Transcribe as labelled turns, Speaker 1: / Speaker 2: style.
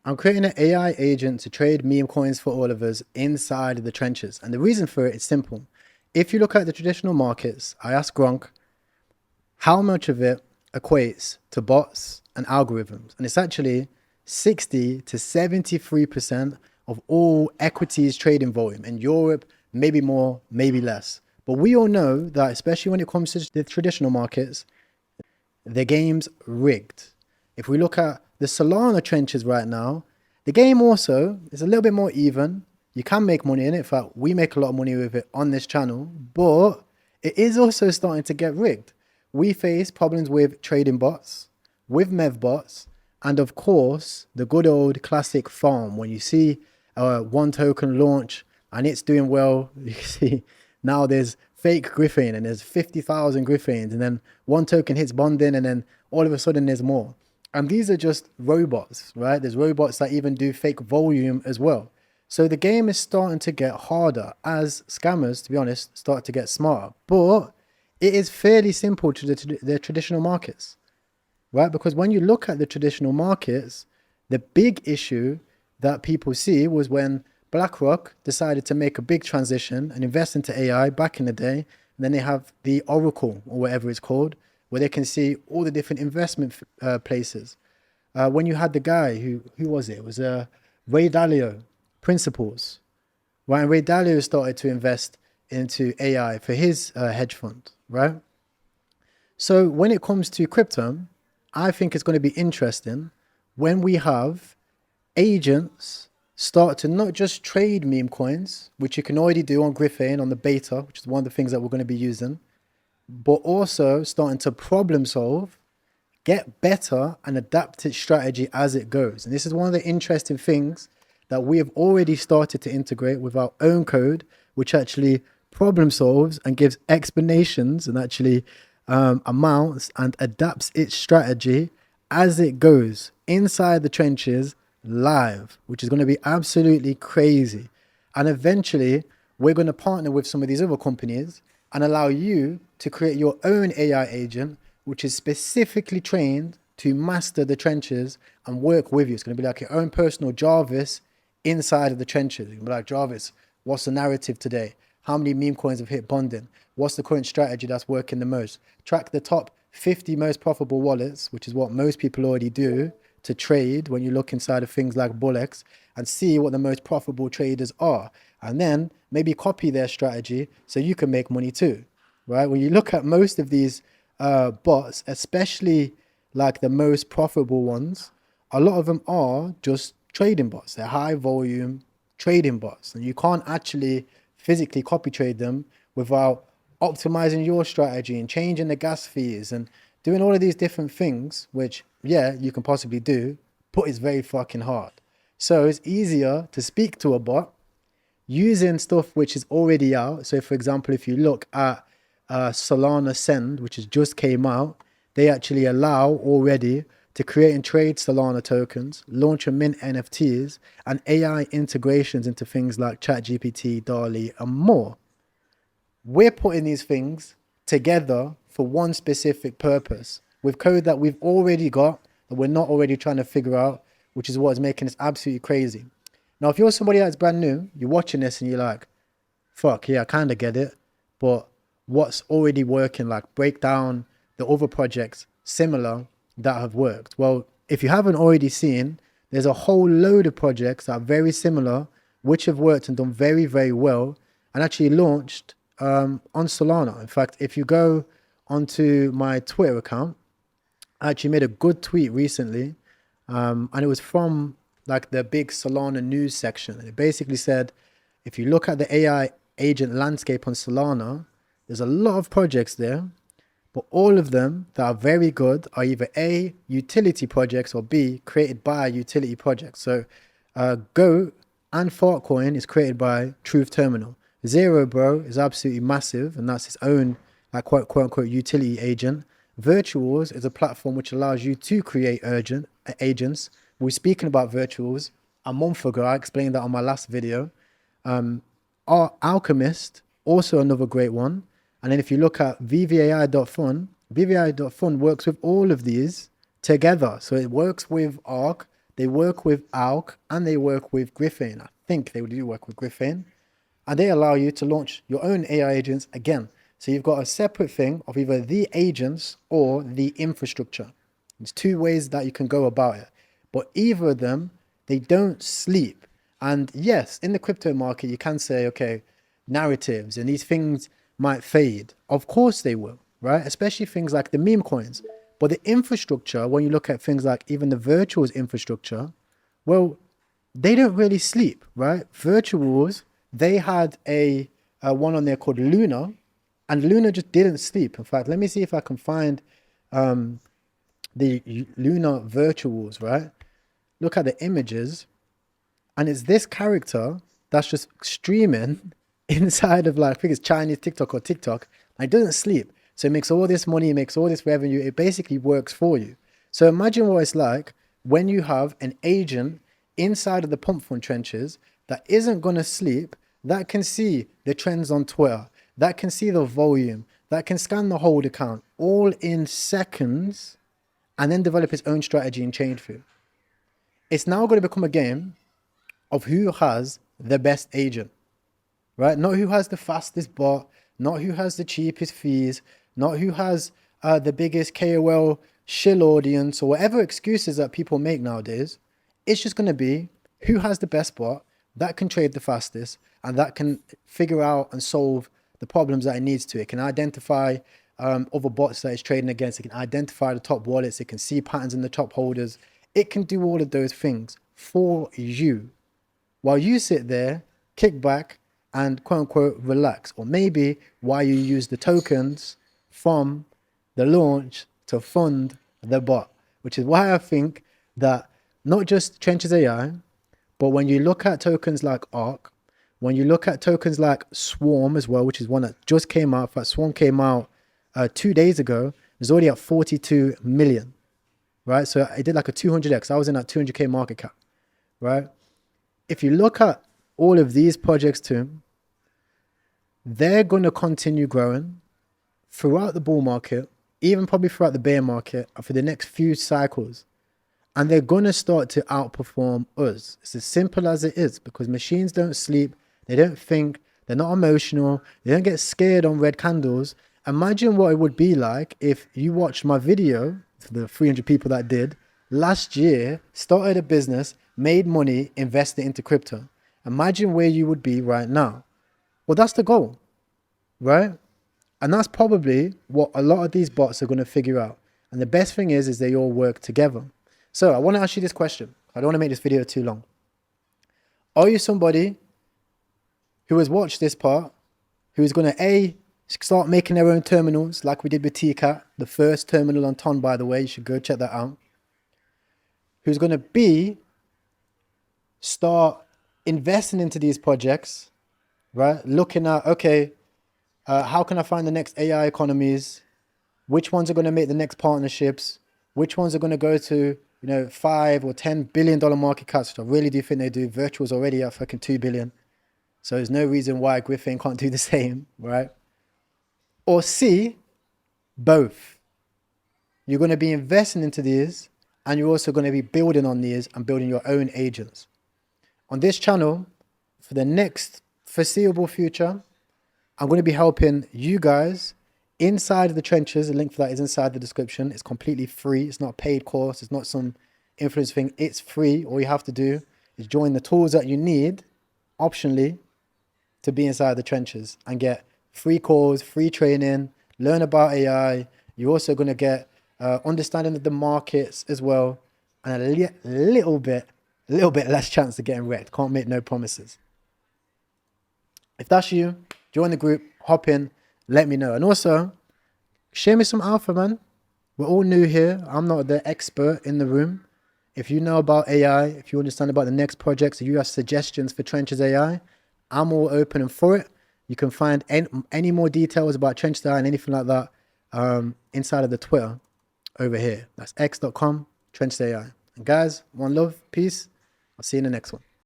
Speaker 1: I'm creating an AI agent to trade meme coins for all of us inside of the trenches. And the reason for it is simple. If you look at the traditional markets, I asked Gronk how much of it equates to bots and algorithms. And it's actually 60 to 73% of all equities trading volume in Europe, maybe more, maybe less. But we all know that, especially when it comes to the traditional markets, the game's rigged. If we look at the Solana trenches right now, the game also is a little bit more even. You can make money in it. In fact, we make a lot of money with it on this channel, but it is also starting to get rigged. We face problems with trading bots, with mev bots, and of course, the good old classic farm. When you see one token launch and it's doing well, you see now there's fake Griffin and there's 50,000 Griffins, and then one token hits bonding and then all of a sudden there's more. And these are just robots, right? There's robots that even do fake volume as well. So the game is starting to get harder as scammers, to be honest, start to get smarter. But it is fairly simple to the traditional markets, right? Because when you look at the traditional markets, the big issue that people see was when BlackRock decided to make a big transition and invest into AI back in the day. And then they have the Oracle or whatever it's called, where they can see all the different investment places. When you had the guy who was it? It was Ray Dalio, Principles. Right, and Ray Dalio started to invest into AI for his hedge fund, right? So when it comes to crypto, I think it's going to be interesting when we have agents start to not just trade meme coins, which you can already do on Griffin, on the beta, which is one of the things that we're going to be using, but also starting to problem solve, get better, and adapt its strategy as it goes. And this is one of the interesting things that we have already started to integrate with our own code, which actually problem solves and gives explanations and actually amounts and adapts its strategy as it goes inside the trenches live, which is going to be absolutely crazy. And eventually, we're going to partner with some of these other companies and allow you to create your own AI agent, which is specifically trained to master the trenches and work with you. It's going to be like your own personal Jarvis inside of the trenches. You can be like, Jarvis, what's the narrative today? How many meme coins have hit bonding? What's the current strategy that's working the most? Track the top 50 most profitable wallets, which is what most people already do to trade when you look inside of things like Bullex, and see what the most profitable traders are. And then maybe copy their strategy so you can make money too, right? When you look at most of these bots, especially like the most profitable ones, a lot of them are just trading bots. They're high volume trading bots, and you can't actually physically copy trade them without optimizing your strategy and changing the gas fees and doing all of these different things, which, yeah, you can possibly do, but it's very fucking hard. So it's easier to speak to a bot using stuff which is already out. So for example, if you look at Solana Send, which has just came out, they actually allow already to create and trade Solana tokens, launch and mint NFTs, and AI integrations into things like ChatGPT, DALL-E, and more. We're putting these things together for one specific purpose with code that we've already got, that we're not already trying to figure out, which is what is making this absolutely crazy. Now, if you're somebody that's brand new, you're watching this and you're like, fuck, yeah, I kind of get it, but what's already working? Like, break down the other projects similar that have worked. Well, if you haven't already seen, there's a whole load of projects that are very similar, which have worked and done very, very well, and actually launched on Solana. In fact, if you go onto my Twitter account, I actually made a good tweet recently, and it was from like the big Solana news section. It basically said, if you look at the AI agent landscape on Solana, there's a lot of projects there, but all of them that are very good are either A, utility projects, or B, created by utility projects. So Go and Fartcoin is created by Truth Terminal. Zero Bro is absolutely massive, and that's its own like quote unquote utility agent. Virtuals is a platform which allows you to create agents. We were speaking about virtuals a month ago. I explained that on my last video. Our Alchemist, also another great one. And then if you look at VVAI.fun, VVAI.fun works with all of these together. So it works with Arc, They work with ALK and they work with Griffin. I think they do work with Griffin. And they allow you to launch your own AI agents again. So you've got a separate thing of either the agents or the infrastructure. There's two ways that you can go about it. But either of them, they don't sleep. And yes, in the crypto market, you can say, okay, narratives and these things might fade. Of course they will, right? Especially things like the meme coins. But the infrastructure, when you look at things like even the virtuals infrastructure, well, they don't really sleep, right? Virtuals, they had a one on there called Luna, and Luna just didn't sleep. In fact, let me see if I can find the Luna virtuals, right? Look at the images, and it's this character that's just streaming inside of, like, I think it's Chinese TikTok or TikTok, and it doesn't sleep. So it makes all this money, it makes all this revenue, it basically works for you. So imagine what it's like when you have an agent inside of the pump fund trenches that isn't going to sleep, that can see the trends on Twitter, that can see the volume, that can scan the hold account all in seconds, and then develop its own strategy and change for you. It's now going to become a game of who has the best agent, right? Not who has the fastest bot, not who has the cheapest fees, not who has the biggest KOL shill audience, or whatever excuses that people make nowadays. It's just going to be who has the best bot that can trade the fastest and that can figure out and solve the problems that it needs to. It can identify other bots that it's trading against. It can identify the top wallets. It can see patterns in the top holders. It can do all of those things for you while you sit there, kick back, and quote unquote relax. Or maybe while you use the tokens from the launch to fund the bot, which is why I think that not just Trenches AI, but when you look at tokens like ARK, when you look at tokens like Swarm as well, which is one that just came out. In fact, Swarm came out 2 days ago. It's already at 42 million, right? So it did like a 200x. I was in at 200k market cap, right? If you look at all of these projects too, they're going to continue growing throughout the bull market, even probably throughout the bear market, for the next few cycles. And they're going to start to outperform us. It's as simple as it is, because machines don't sleep. They don't think. They're not emotional. They don't get scared on red candles. Imagine what it would be like if you watched my video, for the 300 people that did, last year, started a business, made money, invested into crypto. Imagine where you would be right now. Well, that's the goal, right? And that's probably what a lot of these bots are going to figure out. And the best thing is they all work together. So I want to ask you this question. I don't want to make this video too long. Are you somebody who has watched this part, who is going to start making their own terminals like we did with TCAT, the first terminal on Ton, by the way, you should go check that out. Who's going to start investing into these projects, right? Looking at, okay, how can I find the next AI economies? Which ones are going to make the next partnerships? Which ones are going to go to, $5 or $10 billion market caps, which I really do think they do. Virtual's already at fucking 2 billion. So there's no reason why Griffin can't do the same, right? Or C, both. You're going to be investing into these, and you're also going to be building on these and building your own agents. On this channel, for the next foreseeable future, I'm going to be helping you guys inside of the trenches. The link for that is inside the description. It's completely free. It's not a paid course. It's not some influence thing. It's free. All you have to do is join the tools that you need, optionally, to be inside the trenches and get free calls, free training, learn about AI. You're also going to get understanding of the markets as well, and a little bit less chance of getting wrecked. Can't make no promises. If that's you, join the group, hop in, let me know. And also, share me some alpha, man. We're all new here. I'm not the expert in the room. If you know about AI, if you understand about the next projects, if you have suggestions for Trenches AI, I'm all open and for it. You can find any more details about Trenches AI and anything like that inside of the Twitter over here. That's x.com, Trenches AI. And guys, one love, peace. I'll see you in the next one.